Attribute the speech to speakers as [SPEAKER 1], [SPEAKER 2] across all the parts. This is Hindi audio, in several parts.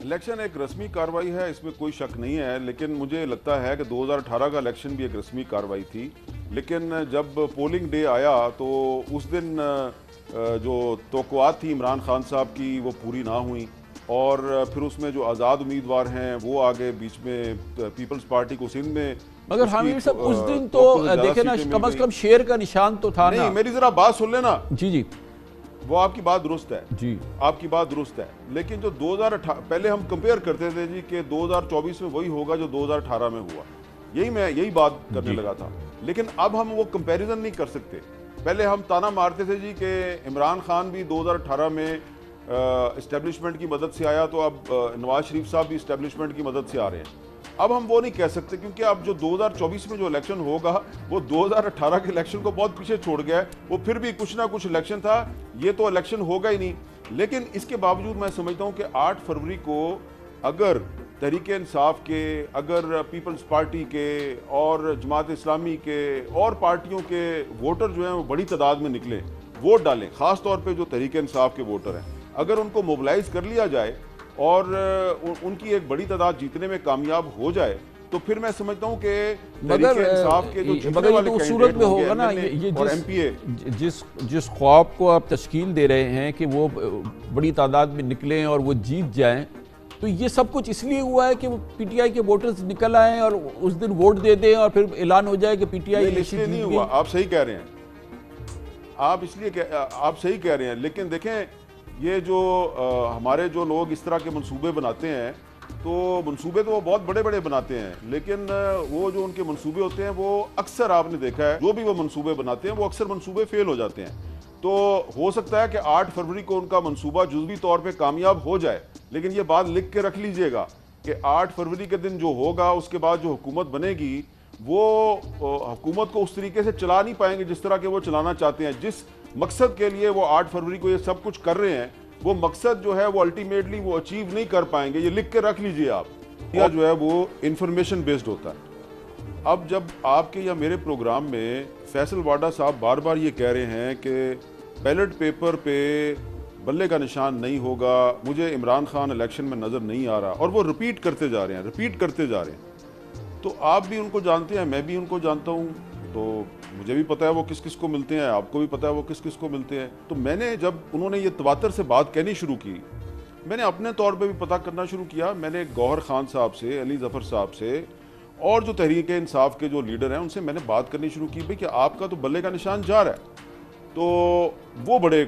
[SPEAKER 1] इलेक्शन एक रस्मी कार्रवाई है, इसमें कोई शक नहीं है, लेकिन मुझे लगता है कि 2018 का इलेक्शन भी एक रस्मी कार्रवाई थी। लेकिन जब पोलिंग डे आया तो उस दिन जो तवक्कुआत थी इमरान खान साहब की वो पूरी ना हुई, और फिर उसमें जो आज़ाद उम्मीदवार हैं वो आगे बीच में पीपल्स पार्टी को सिंध में।
[SPEAKER 2] मगर हामिद साहब उस दिन तो देखे ना, कम से कम शेर का निशान तो था ना।
[SPEAKER 1] मेरी जरा बात सुन लेना।
[SPEAKER 2] जी जी,
[SPEAKER 1] वो आपकी बात दुरुस्त है
[SPEAKER 2] जी,
[SPEAKER 1] आपकी बात दुरुस्त है, लेकिन जो 2018 पहले हम कंपेयर करते थे जी कि 2024 में वही होगा जो 2018 में हुआ, यही बात करने लगा था। लेकिन अब हम वो कंपैरिजन नहीं कर सकते। पहले हम ताना मारते थे जी कि इमरान खान भी 2018 में इस्टेब्लिशमेंट की मदद से आया, तो अब नवाज शरीफ साहब भी इस्टेब्लिशमेंट की मदद से आ रहे हैं। अब हम वो नहीं कह सकते, क्योंकि अब जो 2024 में जो इलेक्शन होगा वो 2018 के इलेक्शन को बहुत पीछे छोड़ गया है। वो फिर भी कुछ ना कुछ इलेक्शन था, ये तो इलेक्शन होगा ही नहीं। लेकिन इसके बावजूद मैं समझता हूँ कि 8 फरवरी को अगर तहरीक इंसाफ के, अगर पीपल्स पार्टी के और जमात इस्लामी के और पार्टियों के वोटर जो हैं वो बड़ी तादाद में निकले, वोट डालें, ख़ास तौर पर जो तहरीक इंसाफ के वोटर हैं, अगर उनको मोबिलाइज कर लिया जाए और उनकी एक बड़ी तादाद जीतने में कामयाब हो जाए, तो फिर मैं समझता हूँ कि
[SPEAKER 2] मगर
[SPEAKER 1] इंसाफ के जो जीतने वाले
[SPEAKER 2] तो सूरत में होगा ना, ये जिस ख्वाब को आप तश्कील दे रहे हैं कि वो बड़ी तादाद में निकलें और वो जीत जाएं, तो ये सब कुछ इसलिए हुआ है कि वो पीटीआई के वोटर्स निकल आए और उस दिन वोट दे दें और फिर ऐलान हो जाए कि पीटीआई
[SPEAKER 1] इसलिए नहीं हुआ। आप सही कह रहे हैं, आप सही कह रहे हैं, लेकिन देखें ये जो हमारे जो लोग इस तरह के मंसूबे बनाते हैं, तो मंसूबे तो वो बहुत बड़े बड़े बनाते हैं, लेकिन वो जो उनके मंसूबे होते हैं वो अक्सर आपने देखा है, जो भी वो मंसूबे बनाते हैं वो अक्सर मंसूबे फेल हो जाते हैं। तो हो सकता है कि 8 फरवरी को उनका मंसूबा जुज़वी तौर पे कामयाब हो जाए, लेकिन ये बात लिख के रख लीजिएगा कि 8 फरवरी के दिन जो होगा उसके बाद जो हुकूमत बनेगी वो हुकूमत को उस तरीके से चला नहीं पाएंगे जिस तरह के वो चलाना चाहते हैं। जिस मकसद के लिए वो 8 फरवरी को ये सब कुछ कर रहे हैं, वो मकसद जो है वो अल्टीमेटली वो अचीव नहीं कर पाएंगे। ये लिख के रख लीजिए आप। या जो है वो इंफॉर्मेशन बेस्ड होता है। अब जब आपके या मेरे प्रोग्राम में फैसल वाडा साहब बार बार ये कह रहे हैं कि बैलेट पेपर पे बल्ले का निशान नहीं होगा, मुझे इमरान खान इलेक्शन में नज़र नहीं आ रहा, और वो रिपीट करते जा रहे हैं, तो आप भी उनको जानते हैं, मैं भी उनको जानता हूँ, तो मुझे भी पता है वो किस किस को मिलते हैं, आपको भी पता है वो किस किस को मिलते हैं। तो मैंने जब उन्होंने ये तवातर से बात कहनी शुरू की, मैंने अपने तौर पे भी पता करना शुरू किया। मैंने गौहर खान साहब से, अली जफ़र साहब से और जो तहरीक इंसाफ के जो लीडर हैं उनसे मैंने बात करनी शुरू की, भाई कि आपका तो बल्ले का निशान जा रहा है। तो वो बड़े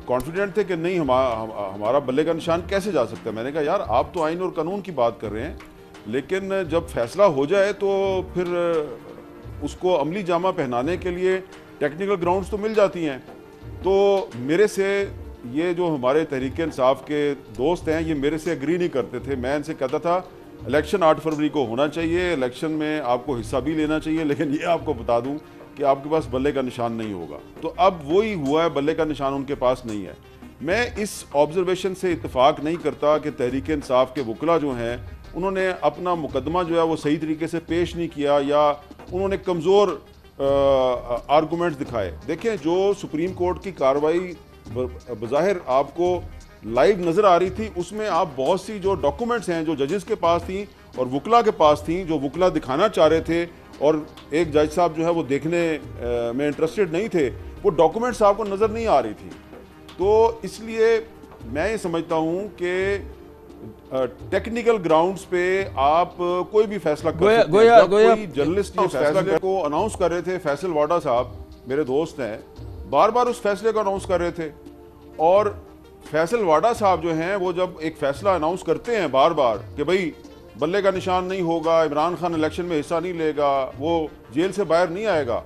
[SPEAKER 1] कॉन्फिडेंट थे कि नहीं हमारा बल्ले का निशान कैसे जा सकता है। मैंने कहा यार आप तो आइन और कानून की बात कर रहे हैं, लेकिन जब फैसला हो जाए तो फिर उसको अमली जामा पहनाने के लिए टेक्निकल ग्राउंड्स तो मिल जाती हैं। तो मेरे से ये जो हमारे तहरीक इंसाफ के दोस्त हैं ये मेरे से एग्री नहीं करते थे। मैं इनसे कहता था इलेक्शन 8 फरवरी को होना चाहिए, इलेक्शन में आपको हिस्सा भी लेना चाहिए, लेकिन ये आपको बता दूं कि आपके पास बल्ले का निशान नहीं होगा। तो अब वही हुआ है, बल्ले का निशान उनके पास नहीं है। मैं इस ऑब्जर्वेशन से इत्तेफाक नहीं करता कि तहरीक इंसाफ के वकला जो हैं उन्होंने अपना मुकदमा जो है वो सही तरीके से पेश नहीं किया, या उन्होंने कमज़ोर आर्गूमेंट्स दिखाए। देखें, जो सुप्रीम कोर्ट की कार्रवाई बज़ाहिर आपको लाइव नज़र आ रही थी, उसमें आप बहुत सी जो डॉक्यूमेंट्स हैं जो जजेस के पास थी और वकला के पास थी, जो वकला दिखाना चाह रहे थे और एक जज साहब जो है वो देखने में इंटरेस्टेड नहीं थे, वो डॉक्यूमेंट्स आपको नज़र नहीं आ रही थी। तो इसलिए मैं ये समझता हूँ कि टेक्निकल ग्राउंड्स पे आप कोई भी फैसला कर सकते हैं। कोई जर्नलिस्ट ने फैसले को अनाउंस कर रहे थे, फैसल वाडा साहब मेरे दोस्त हैं, बार बार उस फैसले को अनाउंस कर रहे थे। और फैसल वाडा साहब जो हैं वो जब एक फैसला अनाउंस करते हैं बार बार कि भाई बल्ले का निशान नहीं होगा, इमरान खान इलेक्शन में हिस्सा नहीं लेगा, वो जेल से बाहर नहीं आएगा,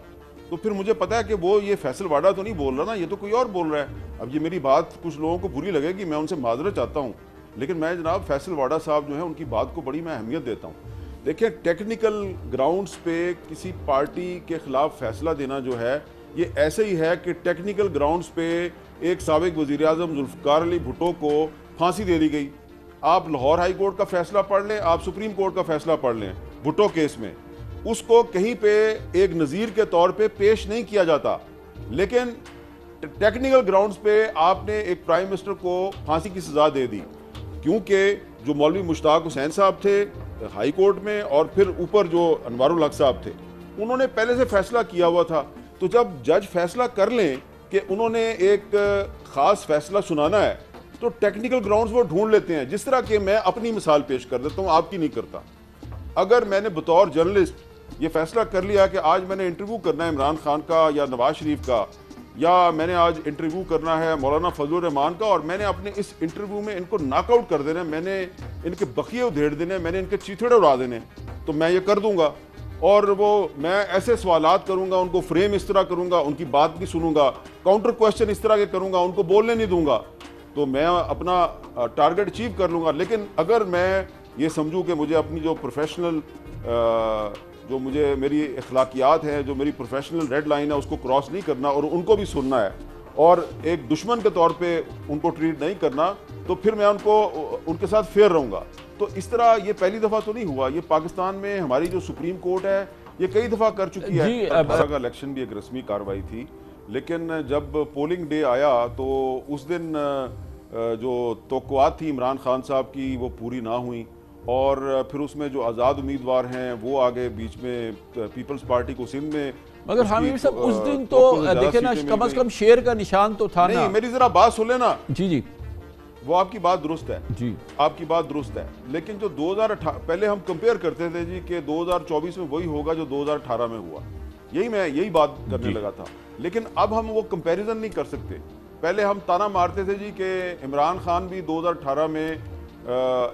[SPEAKER 1] तो फिर मुझे पता है कि वो ये फैसल वाडा तो नहीं बोल रहा ना, ये तो कोई और बोल रहा है। अब ये मेरी बात कुछ लोगों को बुरी लगेगी, मैं उनसे माजरत चाहता हूँ, लेकिन मैं जनाब फैसल वाडा साहब जो है उनकी बात को बड़ी मैं अहमियत देता हूँ। देखिए, टेक्निकल ग्राउंड्स पे किसी पार्टी के खिलाफ फैसला देना जो है ये ऐसे ही है कि टेक्निकल ग्राउंड्स पे एक साबिक वज़ीर आज़म जुल्फ़िकार अली भुट्टो को फांसी दे दी गई। आप लाहौर हाई कोर्ट का फैसला पढ़ लें, आप सुप्रीम कोर्ट का फैसला पढ़ लें, भुट्टो केस में उसको कहीं पे एक नज़ीर के तौर पे पेश नहीं किया जाता, लेकिन टेक्निकल ग्राउंड्स पे आपने एक प्राइम मिनिस्टर को फांसी की सज़ा दे दी। क्योंकि जो मौलवी मुश्ताक हुसैन साहब थे हाई कोर्ट में और फिर ऊपर जो अनवारुल हक साहब थे, उन्होंने पहले से फैसला किया हुआ था। तो जब जज फैसला कर लें कि उन्होंने एक ख़ास फैसला सुनाना है तो टेक्निकल ग्राउंड्स वो ढूंढ लेते हैं। जिस तरह के मैं अपनी मिसाल पेश कर देता हूँ, आपकी नहीं करता। अगर मैंने बतौर जर्नलिस्ट ये फैसला कर लिया कि आज मैंने इंटरव्यू करना है इमरान खान का या नवाज शरीफ का, या मैंने आज इंटरव्यू करना है मौलाना फजलुर रहमान का, और मैंने अपने इस इंटरव्यू में इनको नॉकआउट कर देना है, मैंने इनके बखिए उधेड़ देने, मैंने इनके चीथड़े उड़ा देने, तो मैं ये कर दूंगा। और वो मैं ऐसे सवालात करूंगा, उनको फ्रेम इस तरह करूंगा, उनकी बात भी सुनूंगा, काउंटर क्वेश्चन इस तरह के करूंगा, उनको बोलने नहीं दूंगा, तो मैं अपना टारगेट अचीव कर लूंगा। लेकिन अगर मैं ये समझूं कि मुझे अपनी जो प्रोफेशनल जो मुझे मेरी अखलाकियात हैं, जो मेरी प्रोफेशनल रेड लाइन है, उसको क्रॉस नहीं करना और उनको भी सुनना है और एक दुश्मन के तौर पे उनको ट्रीट नहीं करना, तो फिर मैं उनके साथ फेयर रहूँगा। तो इस तरह ये पहली दफ़ा तो नहीं हुआ, ये पाकिस्तान में हमारी जो सुप्रीम कोर्ट है ये कई दफ़ा कर चुकी है। 18 का इलेक्शन भी एक रस्मी कार्रवाई थी, लेकिन जब पोलिंग डे आया तो उस दिन जो तवक्कुआत थी इमरान खान साहब की वो पूरी ना हुई, और फिर उसमें जो आज़ाद उम्मीदवार हैं वो आगे बीच में पीपल्स पार्टी को सिंध में।
[SPEAKER 2] मगर हामिद साहब उस दिन तो देखे ना, कम से कम शेर का निशान तो था ना।
[SPEAKER 1] मेरी जरा बात सुन लेना।
[SPEAKER 2] जी जी,
[SPEAKER 1] वो आपकी बात दुरुस्त है
[SPEAKER 2] जी,
[SPEAKER 1] आपकी बात दुरुस्त है, लेकिन जो 2018 पहले हम कंपेयर करते थे जी कि 2024 में वही होगा जो 2018 में हुआ, यही बात करने लगा था। लेकिन अब हम वो कंपैरिजन नहीं कर सकते। पहले हम ताना मारते थे जी कि इमरान खान भी 2018 में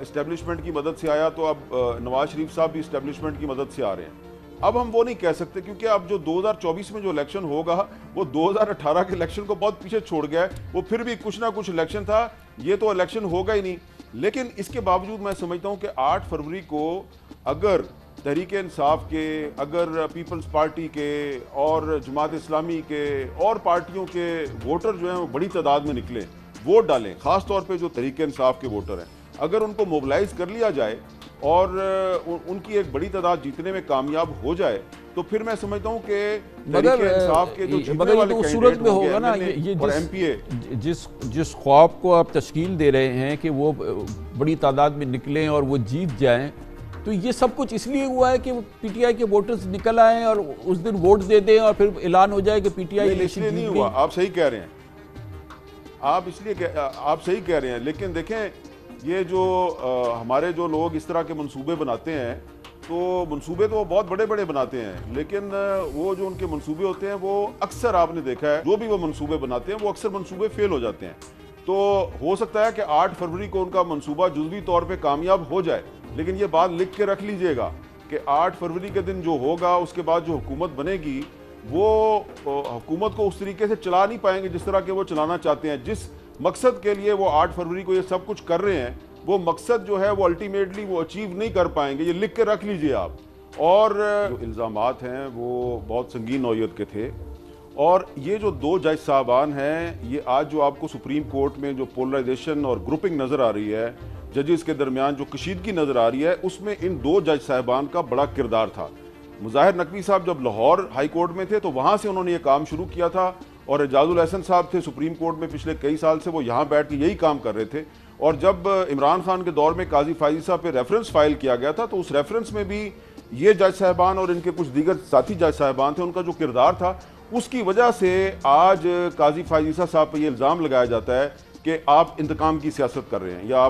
[SPEAKER 1] इस्टेब्लिशमेंट की मदद से आया, तो अब नवाज शरीफ साहब भी इस्टेब्लिशमेंट की मदद से आ रहे हैं। अब हम वो नहीं कह सकते, क्योंकि अब जो 2024 में जो इलेक्शन होगा वो 2018 के इलेक्शन को बहुत पीछे छोड़ गया है। वो फिर भी कुछ ना कुछ इलेक्शन था, ये तो इलेक्शन होगा ही नहीं। लेकिन इसके बावजूद मैं समझता हूँ कि 8 फरवरी को अगर तहरीक-ए-इंसाफ के, अगर पीपल्स पार्टी के और जमात इस्लामी के और पार्टियों के वोटर जो हैं वो बड़ी तादाद में निकले, वोट डालें, ख़ास तौर पे जो तहरीक-ए-इंसाफ के वोटर हैं, अगर उनको मोबिलाइज कर लिया जाए और उनकी एक बड़ी तादाद जीतने में कामयाब हो जाए, तो फिर मैं समझता हूँ कि तहरीक-ए-इंसाफ के जो जीतने वाले
[SPEAKER 2] तो सूरत में होगा ना, ये जिस ख्वाब को आप तश्कील दे रहे हैं कि वो बड़ी तादाद में निकलें और वो जीत जाएं, तो ये सब कुछ इसलिए हुआ है कि पीटीआई के वोटर्स निकल आए और उस दिन वोट दे दें और फिर ऐलान हो जाए कि पीटीआई इलेक्शन जीत
[SPEAKER 1] नहीं हुआ। आप सही कह रहे हैं, आप सही कह रहे हैं, लेकिन देखें ये जो हमारे जो लोग इस तरह के मंसूबे बनाते हैं, तो मंसूबे तो वो बहुत बड़े बड़े बनाते हैं, लेकिन वो जो उनके मंसूबे होते हैं वो अक्सर आपने देखा है, जो भी वो मंसूबे बनाते हैं वो अक्सर मंसूबे फेल हो जाते हैं। तो हो सकता है कि 8 फरवरी को उनका मंसूबा जुज़वी तौर पे कामयाब हो जाए, लेकिन ये बात लिख के रख लीजिएगा कि 8 फरवरी के दिन जो होगा उसके बाद जो हुकूमत बनेगी वो हुकूमत को उस तरीके से चला नहीं पाएंगे जिस तरह के वो चलाना चाहते हैं। जिस मकसद के लिए वो 8 फरवरी को ये सब कुछ कर रहे हैं, वो मकसद जो है वो अल्टीमेटली वो अचीव नहीं कर पाएंगे, ये लिख के रख लीजिए आप। और जो इल्ज़ामात हैं वो बहुत संगीन नौयत के थे, और ये जो 2 जज साहबान हैं, ये आज जो आपको सुप्रीम कोर्ट में जो पोलराइजेशन और ग्रुपिंग नज़र आ रही है, जजेस के दरमियान जो कशीदगी नज़र आ रही है, उसमें इन 2 जज साहबान का बड़ा किरदार था। मुज़ाहिर नकवी साहब जब लाहौर हाई कोर्ट में थे तो वहाँ से उन्होंने ये काम शुरू किया था, और एजाजुल हसन साहब थे सुप्रीम कोर्ट में पिछले कई साल से, वो यहाँ बैठ के यही काम कर रहे थे। और जब इमरान खान के दौर में काजी फायजी साहब पे रेफरेंस फाइल किया गया था, तो उस रेफरेंस में भी ये जज साहबान और इनके कुछ दीगर साथी जज साहबान थे, उनका जो किरदार था, उसकी वजह से आज काजी फायजी साहब पर यह इल्ज़ाम लगाया जाता है कि आप इंतकाम की सियासत कर रहे हैं या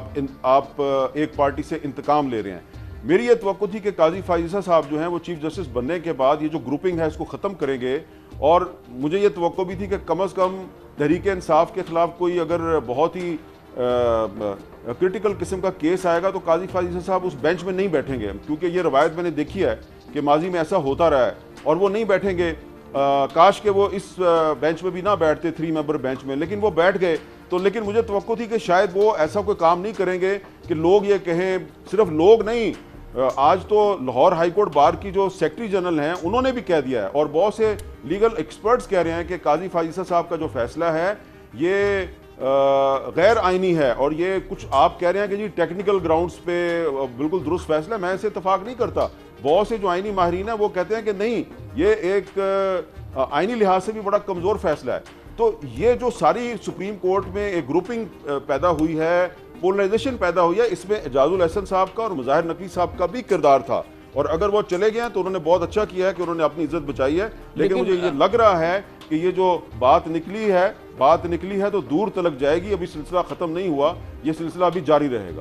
[SPEAKER 1] आप एक पार्टी से इंतकाम ले रहे हैं। मेरी ये तवक्को थी कि काजी फायजी साहब जो हैं वो चीफ जस्टिस बनने के बाद ये जो ग्रुपिंग है इसको ख़त्म करेंगे, और मुझे ये तवक्को भी थी कि कम से कम तहरीक-ए-इंसाफ के ख़िलाफ़ कोई अगर बहुत ही क्रिटिकल किस्म का केस आएगा तो काजी फायजी साहब उस बेंच में नहीं बैठेंगे, क्योंकि ये रवायत मैंने देखी है कि माजी में ऐसा होता रहा है, और वो नहीं बैठेंगे। काश के वो इस बेंच में भी ना बैठते, 3 मेंबर बेंच में, लेकिन वो बैठ गए। तो लेकिन मुझे तवक्को थी कि शायद वो ऐसा कोई काम नहीं करेंगे कि लोग ये कहें, सिर्फ लोग नहीं, आज तो लाहौर हाई कोर्ट बार की जो सेक्रेटरी जनरल हैं उन्होंने भी कह दिया है, और बहुत से लीगल एक्सपर्ट्स कह रहे हैं कि काजी फायजी साहब का जो फैसला है ये गैर आइनी है, और ये कुछ आप कह रहे हैं कि जी टेक्निकल ग्राउंड्स पे बिल्कुल दुरुस्त फैसला है, मैं इससे इत्तफाक नहीं करता। बहुत से जो आइनी माहिरीन है वो कहते हैं कि नहीं, ये एक आइनी लिहाज से भी बड़ा कमज़ोर फैसला है। तो ये जो सारी सुप्रीम कोर्ट में एक ग्रुपिंग पैदा हुई है पोलराइजेशन पैदा हुई है, इसमें एजाजुल एहसन साहब का और मुजाहिर नकवी साहब का भी किरदार था। और अगर वो चले गए तो उन्होंने बहुत अच्छा किया है कि उन्होंने अपनी इज्जत बचाई है। लेकिन मुझे ये लग रहा है कि ये जो बात निकली है तो दूर तलक जाएगी, अभी सिलसिला खत्म नहीं हुआ, ये सिलसिला अभी जारी रहेगा।